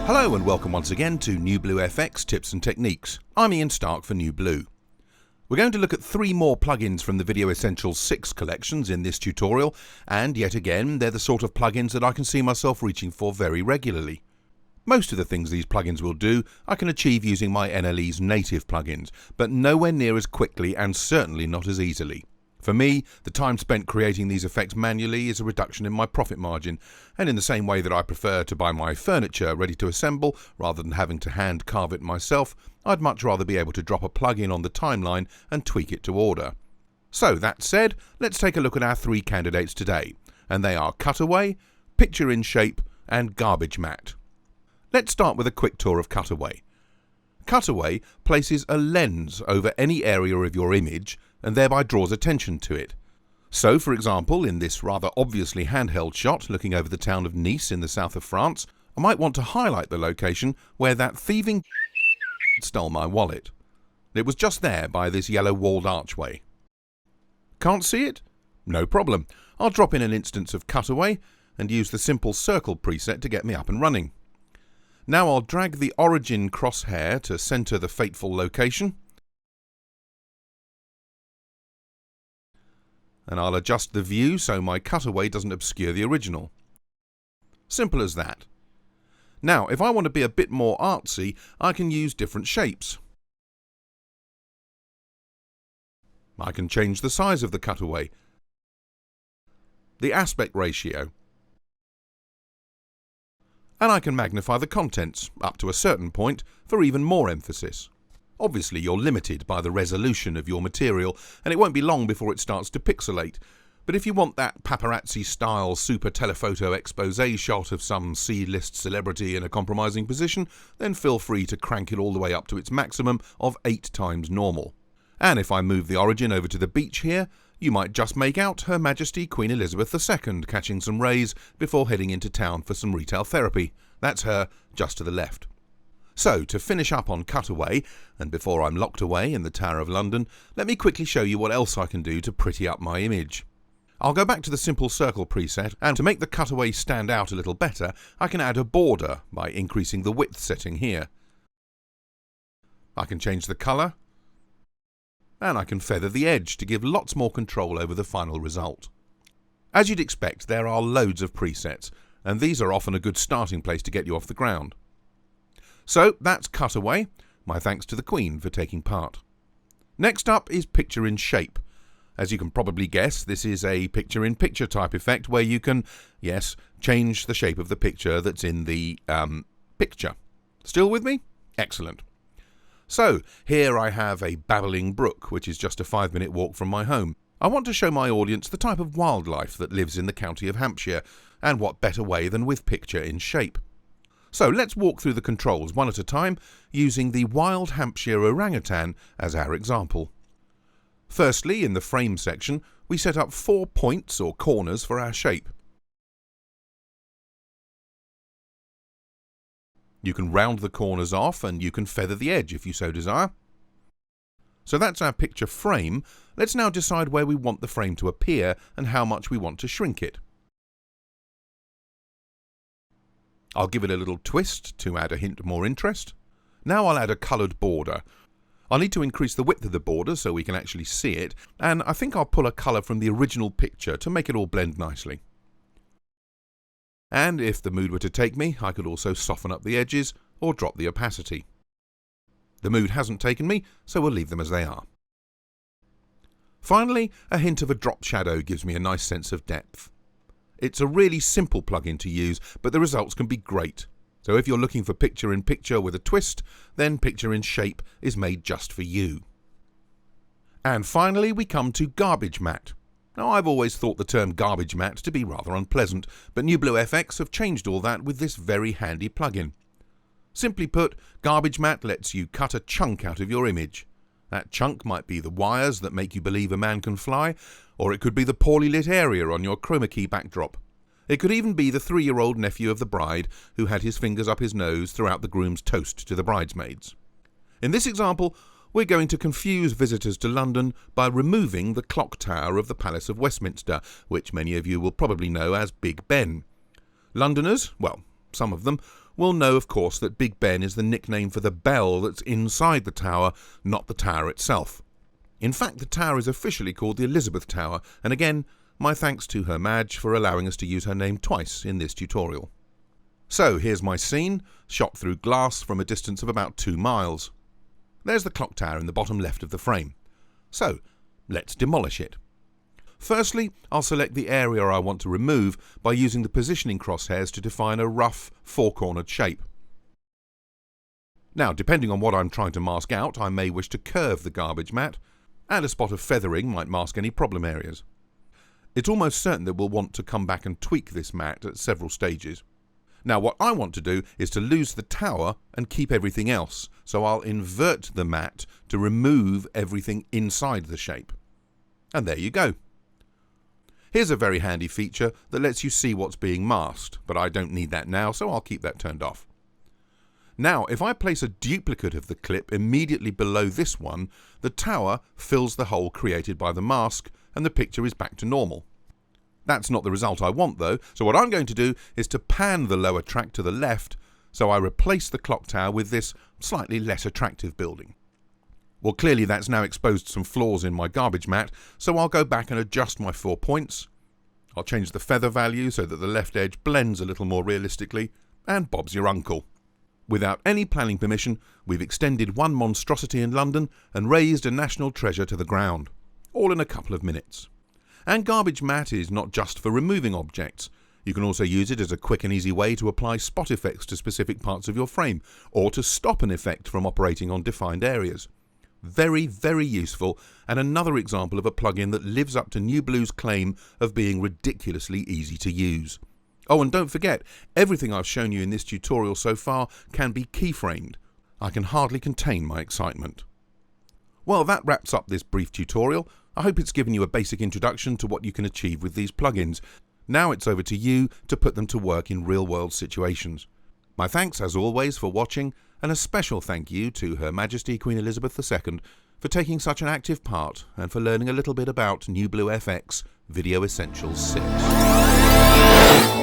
Hello and welcome once again to NewBlue FX Tips and Techniques. I'm Ian Stark for NewBlue. We're going to look at 3 more plugins from the Video Essentials VI collections in this tutorial, and yet again they're the sort of plugins that I can see myself reaching for very regularly. Most of the things these plugins will do I can achieve using my NLE's native plugins, but nowhere near as quickly and certainly not as easily. For me, the time spent creating these effects manually is a reduction in my profit margin, and in the same way that I prefer to buy my furniture ready to assemble rather than having to hand carve it myself, I'd much rather be able to drop a plugin on the timeline and tweak it to order. So that said, let's take a look at our 3 candidates today, and they are Cutaway, Picture in Shape and Garbage Matte. Let's start with a quick tour of Cutaway. Cutaway places a lens over any area of your image and thereby draws attention to it. So, for example, in this rather obviously handheld shot looking over the town of Nice in the south of France, I might want to highlight the location where that thieving stole my wallet. It was just there by this yellow walled archway. Can't see it? No problem. I'll drop in an instance of Cutaway and use the simple circle preset to get me up and running. Now I'll drag the origin crosshair to center the fateful location, and I'll adjust the view so my cutaway doesn't obscure the original. Simple as that. Now, if I want to be a bit more artsy, I can use different shapes. I can change the size of the cutaway, the aspect ratio, and I can magnify the contents up to a certain point for even more emphasis. Obviously, you're limited by the resolution of your material, and it won't be long before it starts to pixelate. But if you want that paparazzi-style super telephoto expose shot of some C-list celebrity in a compromising position, then feel free to crank it all the way up to its maximum of 8 times normal. And if I move the origin over to the beach here, you might just make out Her Majesty Queen Elizabeth II catching some rays before heading into town for some retail therapy. That's her just to the left. So, to finish up on Cutaway, and before I'm locked away in the Tower of London, let me quickly show you what else I can do to pretty up my image. I'll go back to the simple circle preset, and to make the cutaway stand out a little better, I can add a border by increasing the width setting here. I can change the colour, and I can feather the edge to give lots more control over the final result. As you'd expect, there are loads of presets, and these are often a good starting place to get you off the ground. So that's Cutaway. My thanks to the Queen for taking part. Next up is Picture in Shape. As you can probably guess, this is a picture-in-picture type effect where you can, yes, change the shape of the picture that's in the picture. Still with me? Excellent. So, here I have a babbling brook, which is just a 5-minute walk from my home. I want to show my audience the type of wildlife that lives in the county of Hampshire, and what better way than with Picture in Shape. So let's walk through the controls one at a time, using the wild Hampshire orangutan as our example. Firstly, in the frame section, we set up 4 points or corners for our shape. You can round the corners off, and you can feather the edge if you so desire. So that's our picture frame. Let's now decide where we want the frame to appear and how much we want to shrink it. I'll give it a little twist to add a hint more interest. Now I'll add a coloured border. I'll need to increase the width of the border so we can actually see it, and I think I'll pull a colour from the original picture to make it all blend nicely. And if the mood were to take me, I could also soften up the edges or drop the opacity. The mood hasn't taken me, so we'll leave them as they are. Finally, a hint of a drop shadow gives me a nice sense of depth. It's a really simple plugin to use, but the results can be great. So if you're looking for picture-in-picture with a twist, then Picture in Shape is made just for you. And finally, we come to Garbage Matte. Now, I've always thought the term Garbage Matte to be rather unpleasant, but NewBlue FX have changed all that with this very handy plugin. Simply put, Garbage Matte lets you cut a chunk out of your image. That chunk might be the wires that make you believe a man can fly, or it could be the poorly lit area on your chroma key backdrop. It could even be the 3-year-old nephew of the bride who had his fingers up his nose throughout the groom's toast to the bridesmaids. In this example, we're going to confuse visitors to London by removing the clock tower of the Palace of Westminster, which many of you will probably know as Big Ben. Londoners, well, some of them, will know, of course, that Big Ben is the nickname for the bell that's inside the tower, not the tower itself. In fact, the tower is officially called the Elizabeth Tower, and again, my thanks to Her Madge for allowing us to use her name twice in this tutorial. So here's my scene, shot through glass from a distance of about 2 miles. There's the clock tower in the bottom left of the frame. So, let's demolish it. Firstly, I'll select the area I want to remove by using the positioning crosshairs to define a rough, 4-cornered shape. Now, depending on what I'm trying to mask out, I may wish to curve the garbage mat, and a spot of feathering might mask any problem areas. It's almost certain that we'll want to come back and tweak this mat at several stages. Now, what I want to do is to lose the tower and keep everything else, so I'll invert the mat to remove everything inside the shape. And there you go. Here's a very handy feature that lets you see what's being masked, but I don't need that now, so I'll keep that turned off. Now, if I place a duplicate of the clip immediately below this one, the tower fills the hole created by the mask and the picture is back to normal. That's not the result I want though, so what I'm going to do is to pan the lower track to the left, so I replace the clock tower with this slightly less attractive building. Well, clearly that's now exposed some flaws in my garbage mat, so I'll go back and adjust my 4 points. I'll change the feather value so that the left edge blends a little more realistically, and Bob's your uncle. Without any planning permission, we've extended one monstrosity in London and raised a national treasure to the ground, all in a couple of minutes. And garbage mat is not just for removing objects. You can also use it as a quick and easy way to apply spot effects to specific parts of your frame, or to stop an effect from operating on defined areas. Very, very useful, and another example of a plugin that lives up to NewBlue's claim of being ridiculously easy to use. Oh, and don't forget, everything I've shown you in this tutorial so far can be keyframed. I can hardly contain my excitement. Well, that wraps up this brief tutorial. I hope it's given you a basic introduction to what you can achieve with these plugins. Now it's over to you to put them to work in real-world situations. My thanks, as always, for watching, and a special thank you to Her Majesty Queen Elizabeth II for taking such an active part and for learning a little bit about NewBlue FX Video Essentials VI.